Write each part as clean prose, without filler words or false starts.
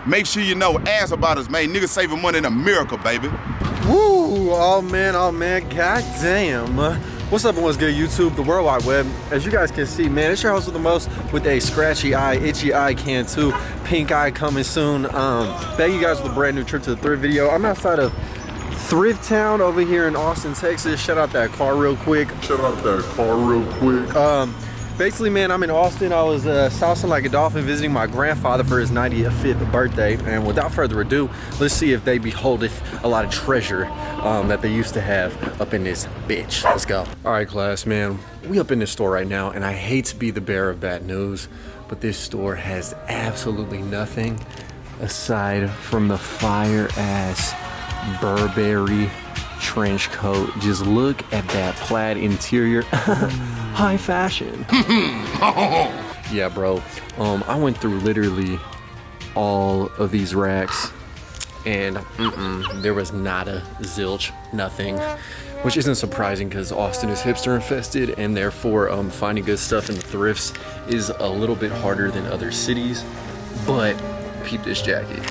Make sure you know ass about us, man. Niggas saving money in a miracle, baby. Woo! Oh man, god damn. What's up and what's good, YouTube, the World Wide Web? As you guys can see, man, it's your host with the most with a scratchy eye, itchy eye, Cantu, pink eye coming soon. Thank you guys for the brand new trip to the Thrift video. I'm outside of Thrift Town over here in Austin, Texas. Shout out that car real quick. Basically, man, I'm in Austin. I was saucing like a dolphin visiting my grandfather for his 95th birthday. And without further ado, let's see if they beholdeth a lot of treasure that they used to have up in this bitch. Let's go. All right, class, man. We up in this store right now, and I hate to be the bearer of bad news, but this store has absolutely nothing aside from the fire-ass Burberry trench coat. Just look at that plaid interior. High fashion. Yeah, bro. I went through literally all of these racks and there was nada, zilch, nothing, which isn't surprising because Austin is hipster infested, and therefore finding good stuff in the thrifts is a little bit harder than other cities. But peep this jacket.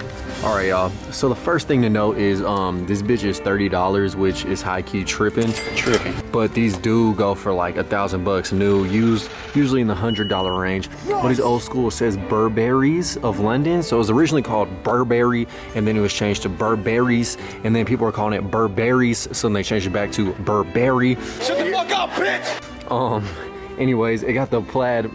All right, y'all. So the first thing to note is this bitch is $30, which is high-key tripping. But these do go for like $1,000 new, used, usually in the $100 range. But it's old school. It says Burberry's of London. So it was originally called Burberry, and then it was changed to Burberry's, and then people were calling it Burberry's, so then they changed it back to Burberry. Shut the fuck up, bitch! Anyways, it got the plaid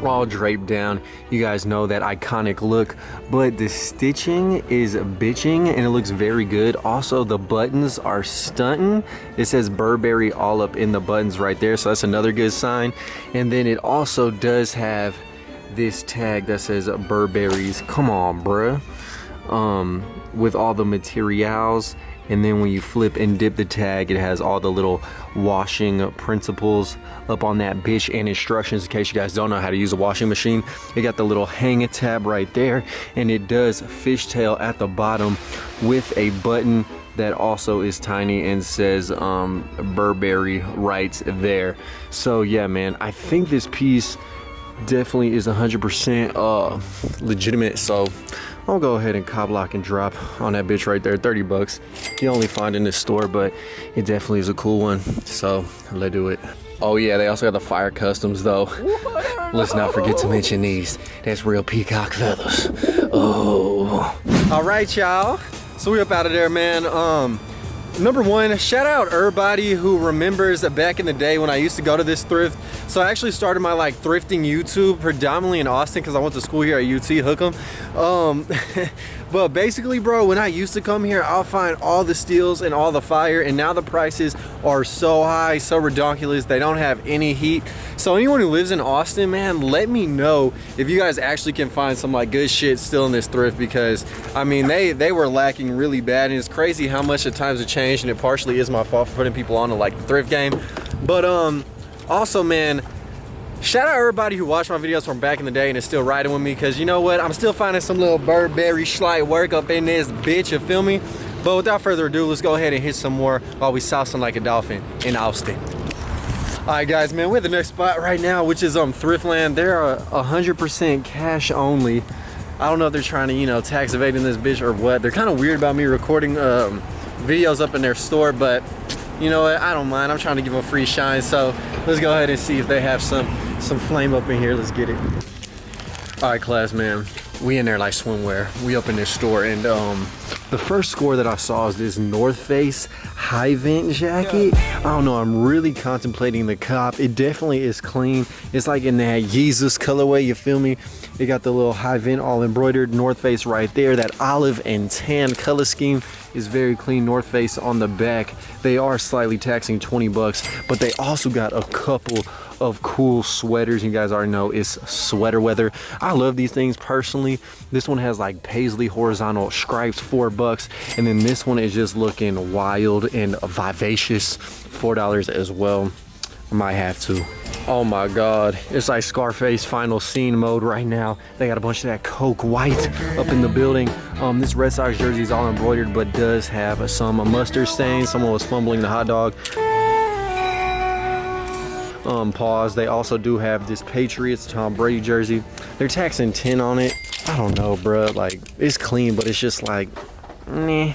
all draped down. You guys know that iconic look, but the stitching is bitching and it looks very good. Also, the buttons are stunting. It says Burberry all up in the buttons right there, so that's another good sign. And then it also does have this tag that says Burberry's. Come on, bruh. With all the materials. And then when you flip and dip the tag, it has all the little washing principles up on that bitch and instructions in case you guys don't know how to use a washing machine. It got the little hang tab right there, and it does fishtail at the bottom with a button that also is tiny and says Burberry right there. So yeah, man, I think this piece definitely is 100% legitimate. So I'll go ahead and cop lock and drop on that bitch right there. $30. You only find in this store, but it definitely is a cool one. So let's do it. Oh yeah, they also got the fire customs though. Let's not forget to mention these. That's real peacock feathers. Oh. All right, y'all. So we up out of there, man. Number one, shout out everybody who remembers that back in the day when I used to go to this thrift. So I actually started my like thrifting YouTube predominantly in Austin because I went to school here at UT Hookham. But basically, bro, when I used to come here, I'll find all the steals and all the fire, and now the prices are so high, so redonkulous, they don't have any heat. So anyone who lives in Austin, man, let me know if you guys actually can find some like good shit still in this thrift, because I mean they were lacking really bad, and it's crazy how much the times have changed, and it partially is my fault for putting people on to like the thrift game. But also, man, shout out everybody who watched my videos from back in the day and is still riding with me, because you know what, I'm still finding some little Burberry schlight work up in this bitch, you feel me? But without further ado, let's go ahead and hit some more while we saucing like a dolphin in Austin. All right, guys, man, we're at the next spot right now, which is Thriftland. They're 100% cash only. I don't know if they're trying to, you know, tax evading this bitch or what. They're kind of weird about me recording videos up in their store, but you know what, I don't mind. I'm trying to give them free shine, so let's go ahead and see if they have some flame up in here. Let's get it. All right, class, man, we in there like swimwear. We up in this store, and the first score that I saw is this North Face high vent jacket. I don't know, I'm really contemplating the cop. It definitely is clean. It's like in that Jesus colorway, you feel me? It got the little high vent all embroidered, North Face right there. That olive and tan color scheme is very clean. North Face on the back. They are slightly taxing $20, but they also got a couple of cool sweaters. You guys already know it's sweater weather. I love these things personally. This one has like paisley horizontal stripes, $4, and then this one is just looking wild and vivacious, $4 as well. I might have to. Oh my god, it's like Scarface final scene mode right now. They got a bunch of that Coke White up in the building. This Red Sox jersey is all embroidered, but does have some mustard stains. Someone was fumbling the hot dog. Pause. They also do have this Patriots Tom Brady jersey. They're taxing 10 on it. I don't know, bro. Like, it's clean, but it's just like, meh.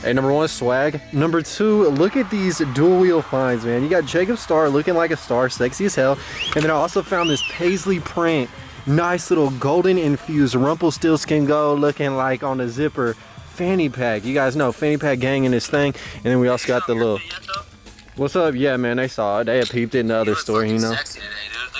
Hey, number one, swag. Number two, look at these dual wheel finds, man. You got Jacob Star looking like a star, sexy as hell. And then I also found this paisley print, nice little golden infused Rumpelstiltskin gold looking like on the zipper fanny pack. You guys know fanny pack gang in this thing. And then we also got the little, what's up? Yeah, man, they saw it. They had peeped it in the other store, you know.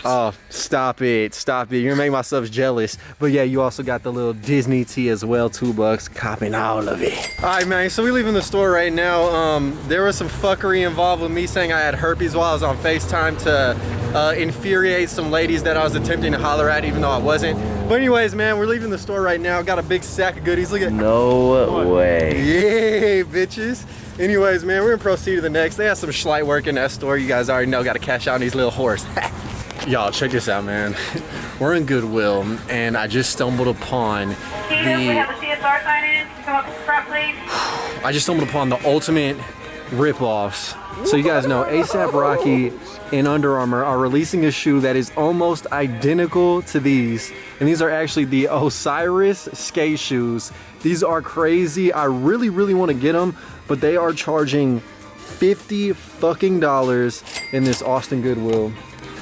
Oh, stop it. Stop it. You're gonna make myself jealous. But yeah, you also got the little Disney tee as well, $2, copping all of it. All right, man, so we leaving the store right now. There was some fuckery involved with me saying I had herpes while I was on FaceTime to infuriate some ladies that I was attempting to holler at, even though I wasn't. But anyways, man, we're leaving the store right now. Got a big sack of goodies. Look at. No way. Yeah, bitches. Anyways, man, we're gonna proceed to the next. They have some schlight work in that store. You guys already know, gotta cash out on these little whores. Y'all, check this out, man. We're in Goodwill, and I just stumbled upon We have the CSR sign in. Come up to the front, please. I just stumbled upon the ultimate rip-offs. So you guys know A$AP Rocky and Under Armour are releasing a shoe that is almost identical to these. And these are actually the Osiris skate shoes. These are crazy. I really, really want to get them, but they are charging $50 fucking in this Austin Goodwill,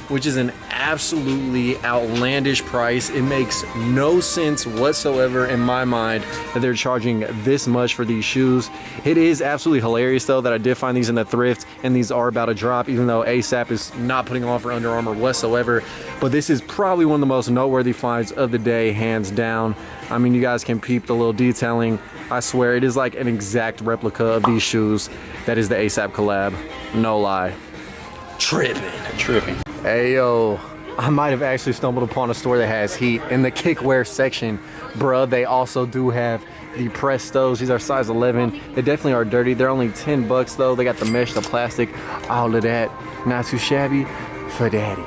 which is an absolutely outlandish price. It makes no sense whatsoever in my mind that they're charging this much for these shoes. It is absolutely hilarious though that I did find these in the thrift, and these are about to drop, even though A$AP is not putting on for Under Armour whatsoever. But this is probably one of the most noteworthy finds of the day, hands down. I mean, you guys can peep the little detailing. I swear it is like an exact replica of these shoes. That is the A$AP collab, no lie. Tripping. Hey yo, I might have actually stumbled upon a store that has heat. In the kickwear section, bruh, they also do have the Prestos. These are size 11. They definitely are dirty. They're only $10 though. They got the mesh, the plastic, all of that. Not too shabby for daddy.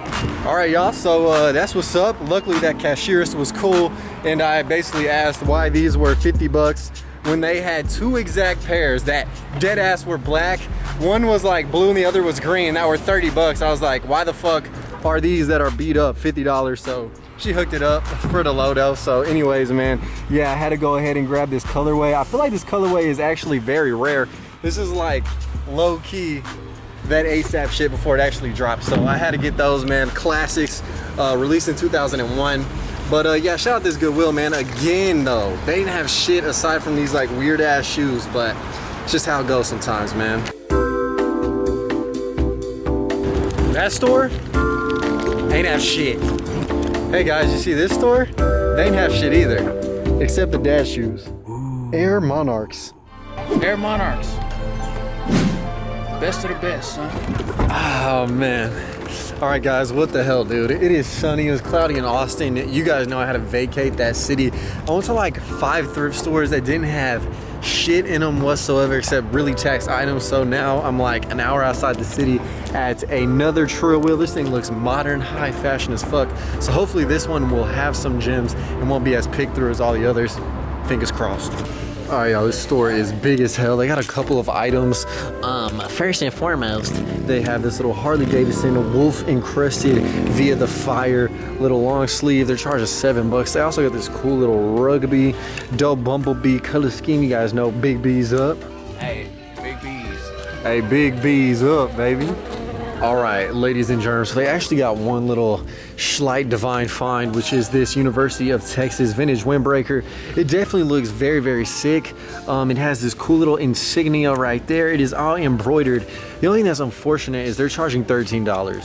All right, y'all, so that's what's up. Luckily that cashierist was cool, and I basically asked why these were $50 when they had two exact pairs that dead ass were black. One was like blue and the other was green, that were $30. I was like, why the fuck are these that are beat up $50? So she hooked it up for the low though. So anyways, man, yeah, I had to go ahead and grab this colorway. I feel like this colorway is actually very rare. This is like low key that A$AP shit before it actually dropped. So I had to get those, man. Classics, released in 2001. But yeah, shout out this Goodwill, man. Again though, they didn't have shit aside from these like weird ass shoes, but it's just how it goes sometimes, man. That store ain't have shit. Hey guys, you see this store? They ain't have shit either, except the dad shoes. Air Monarchs. Air Monarchs. Best of the best, son. Oh man. All right guys, what the hell, dude? It is sunny, it was cloudy in Austin. You guys know I had to vacate that city. I went to like 5 thrift stores that didn't have shit in them whatsoever except really taxed items. So now I'm like an hour outside the city at another Trail Wheel. This thing looks modern, high fashion as fuck. So hopefully this one will have some gems and won't be as picked through as all the others. Fingers crossed. All right, y'all, this store is big as hell. They got a couple of items. First and foremost, they have this little Harley Davidson wolf encrusted via the fire little long sleeve. They're charging $7. They also got this cool little rugby dope bumblebee color scheme. You guys know Big B's up. Hey, big bees. Hey, Big B's up, baby. All right, ladies and germs, so they actually got one little slight divine find, which is this University of Texas vintage windbreaker. It definitely looks very, very sick. It has this cool little insignia right there. It is all embroidered. The only thing that's unfortunate is they're charging $13.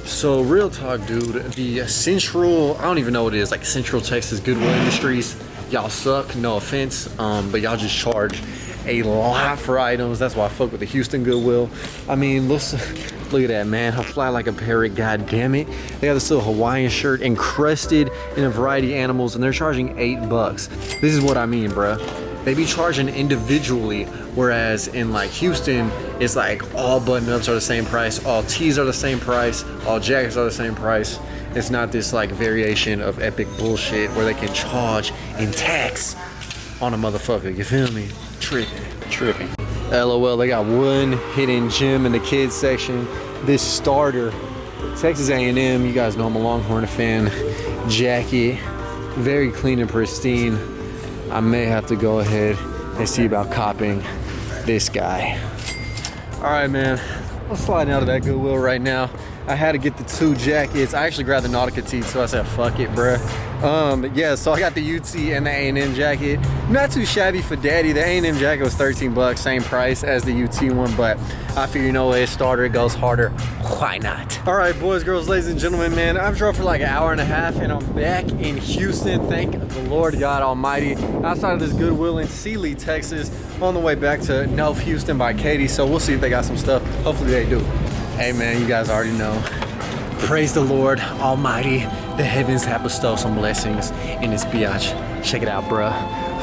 So real talk, dude, the Central, I don't even know what it is, like Central Texas Goodwill Industries, y'all suck, no offense, but y'all just charge a lot for items. That's why I fuck with the Houston Goodwill. I mean, look at that, man. I fly like a parrot, god damn it. They got this little Hawaiian shirt encrusted in a variety of animals, and they're charging $8. This is what I mean, bruh. They be charging individually, whereas in like Houston, it's like all button-ups are the same price, all tees are the same price, all jackets are the same price. It's not this like variation of epic bullshit where they can charge and tax on a motherfucker, you feel me? Tripping. LOL, they got one hidden gem in the kids section. This starter, Texas A&M, you guys know I'm a Longhorn fan, jacket. very clean and pristine. I may have to go ahead and see about copping this guy. All right, man, I'm sliding out of that Goodwill right now. I had to get the 2 jackets. I actually grabbed the Nautica tee, so I said, fuck it, bruh. Yeah, so I got the UT and the A&M jacket. Not too shabby for daddy. The A&M jacket was 13 bucks, same price as the UT one, but I figure, you know, it's starter, it goes harder. Why not? All right, boys, girls, ladies and gentlemen, man, I've drove for like an hour and a half and I'm back in Houston. Thank the Lord God Almighty. Outside of this Goodwill in Sealy, Texas, on the way back to North Houston by Katie. So we'll see if they got some stuff. Hopefully they do. Hey man, you guys already know. Praise the Lord Almighty. The heavens have bestowed some blessings in this biatch. Check it out, bruh.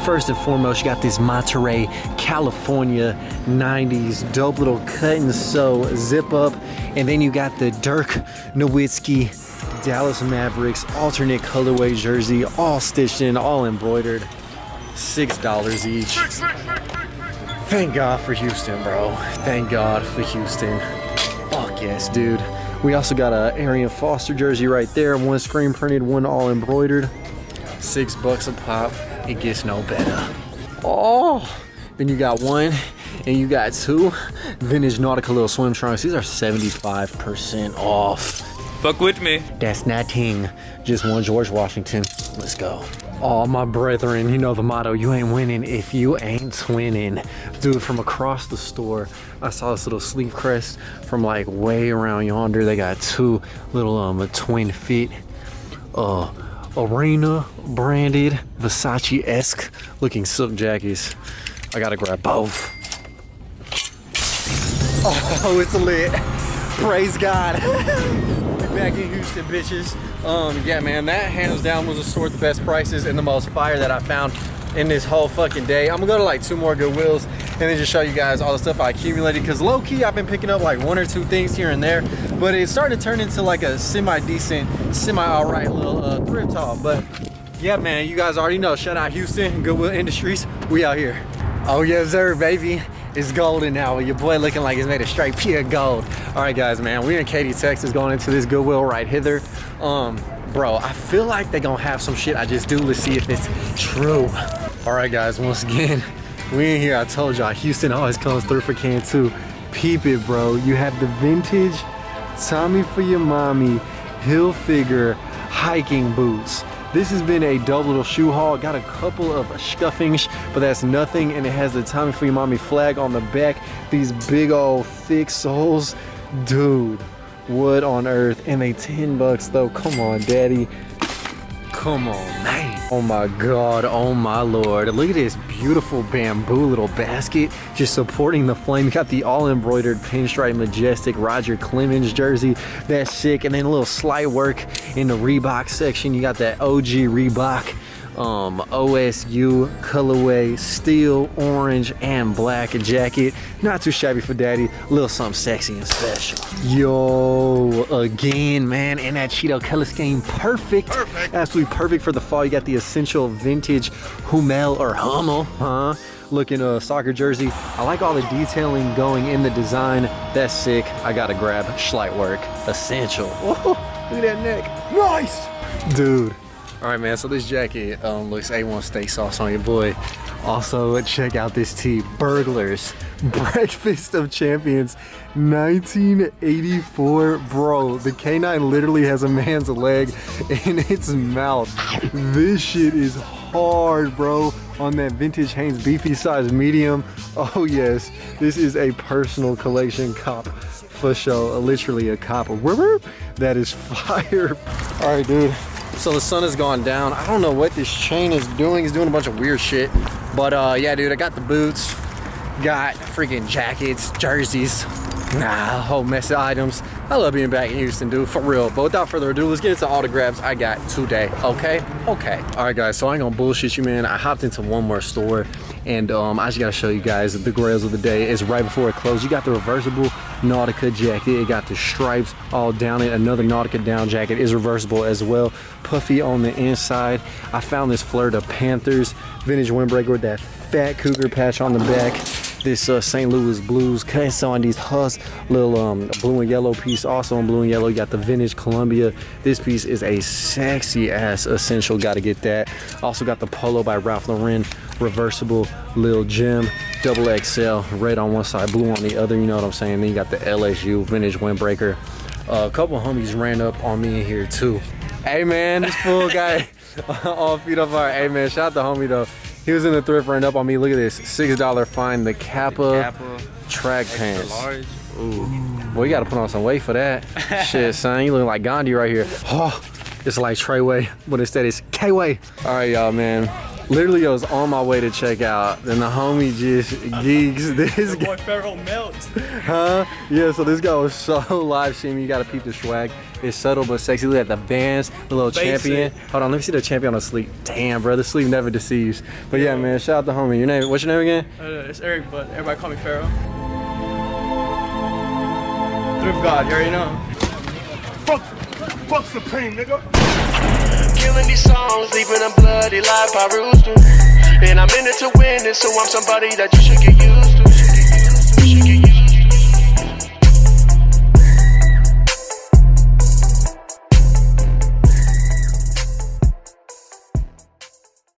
First and foremost, you got this Monterey, California 90s dope little cut and sew zip up. And then you got the Dirk Nowitzki Dallas Mavericks alternate colorway jersey, all stitched in, all embroidered. $6 each. Thank God for Houston, bro. Thank God for Houston. Fuck yes, dude. We also got a Arian Foster jersey right there. One screen printed, one all embroidered. $6 a pop. It gets no better. Oh, then you got 1 and you got 2 vintage Nautica little swim trunks. These are 75% off. Fuck with me. That's nothing. Just one George Washington. Let's go. Oh, my brethren, you know the motto, you ain't winning if you ain't twinning. Dude, from across the store, I saw this little sleeve crest from like way around yonder. They got 2 little twin fit Arena branded Versace-esque looking silk jackets. I gotta grab both. Oh, it's lit. Praise God. Back in Houston, bitches. Yeah, man, that hands down was a store with the best prices and the most fire that I found in this whole fucking day. I'm gonna go to like 2 more Goodwills and then just show you guys all the stuff I accumulated, because low-key I've been picking up like 1 or 2 things here and there, but it's starting to turn into like a semi-decent, semi-alright little thrift haul. But yeah, man, you guys already know, shout out Houston, Goodwill Industries, we out here. Oh yes sir, baby. It's golden now. Your boy looking like it's made of straight pure gold. All right, guys, man, we're in Katy, Texas, going into this Goodwill right hither. Bro, I feel like they're gonna have some shit I just do. Let's see if it's true. All right, guys, once again, we in here. I told y'all, Houston always comes through for Cantu. Peep it, bro. You have the vintage Tommy for your mommy Hill Figure hiking boots. This has been a dope little shoe haul. Got a couple of scuffings, but that's nothing. And it has the Tommy for your mommy flag on the back. These big old thick soles. Dude, what on earth? And they $10 though. Come on, daddy. Come on, man. Oh my God, oh my Lord. Look at this beautiful bamboo little basket just supporting the flame. You got the all embroidered pinstripe majestic Roger Clemens jersey. That's sick. And then a little slight work in the Reebok section. You got that OG Reebok OSU colorway steel orange and black jacket. Not too shabby for daddy. A little something sexy and special. Yo, again, man, and that Cheeto color scheme, perfect. Absolutely perfect for the fall. You got the essential vintage Hummel or Hummel, huh? Looking soccer jersey. I like all the detailing going in the design. That's sick. I gotta grab Schlight work essential. Oh, look at that neck. Nice, dude. All right, man, so this jacket looks A1 steak sauce on your boy. Also, check out this tee, Burglars, Breakfast of Champions, 1984. Bro, the K9 literally has a man's leg in its mouth. This shit is hard, bro, on that vintage Hanes beefy size medium. Oh yes, this is a personal collection cop for sure, literally a cop. That is fire. All right, dude. So the sun has gone down. I don't know what this chain is doing. It's doing a bunch of weird shit. But yeah, dude, I got the boots, got freaking jackets, jerseys, a whole mess of items. I love being back in Houston, dude, for real. But without further ado, let's get into all the grabs I got today, okay? Okay. All right, guys, so I ain't gonna bullshit you, man. I hopped into one more store, and I just gotta show you guys the grails of the day. It's right before it closed. You got the reversible Nautica jacket. It got the stripes all down it. Another Nautica down jacket is reversible as well. Puffy on the inside. I found this Fleur de Panthers vintage windbreaker with that fat cougar patch on the back. this St. Louis Blues. It's on these Huss little blue and yellow piece. Also in blue and yellow, you got the vintage Columbia. This piece is a sexy ass essential. Got to get that. Also got the Polo by Ralph Lauren, reversible Lil Jim, double XL, red on one side, blue on the other. You know what I'm saying? Then you got the LSU vintage Windbreaker. A couple homies ran up on me in here too. Hey man, this fool guy all feet up hard. Hey man, shout out to homie though. He was in the thrift, ran up on me. Look at this, $6 fine, the Kappa track pants. Large. Ooh, boy, you gotta put on some weight for that. Shit, son, you look like Gandhi right here. Oh, it's like Treyway, but instead it's K-Way. All right, y'all, man. Literally, I was on my way to check out, then the homie just geeks. This Boy, Pharaoh melts. Huh? Yeah, so this guy was so live streaming. You gotta peep the swag. It's subtle but sexy. Look at the Vans, the little champion. Hold on, let me see the champion on the sleeve. Damn, bro, the sleeve never deceives. But yeah, man, shout out to homie. Your name? What's your name again? It's Eric, but everybody call me Pharaoh. Thrift God, you already know. Fuck Supreme, nigga. Killing these songs, leaving a bloody life I roost to. And I'm in it to win it, so I'm somebody that you should get used to.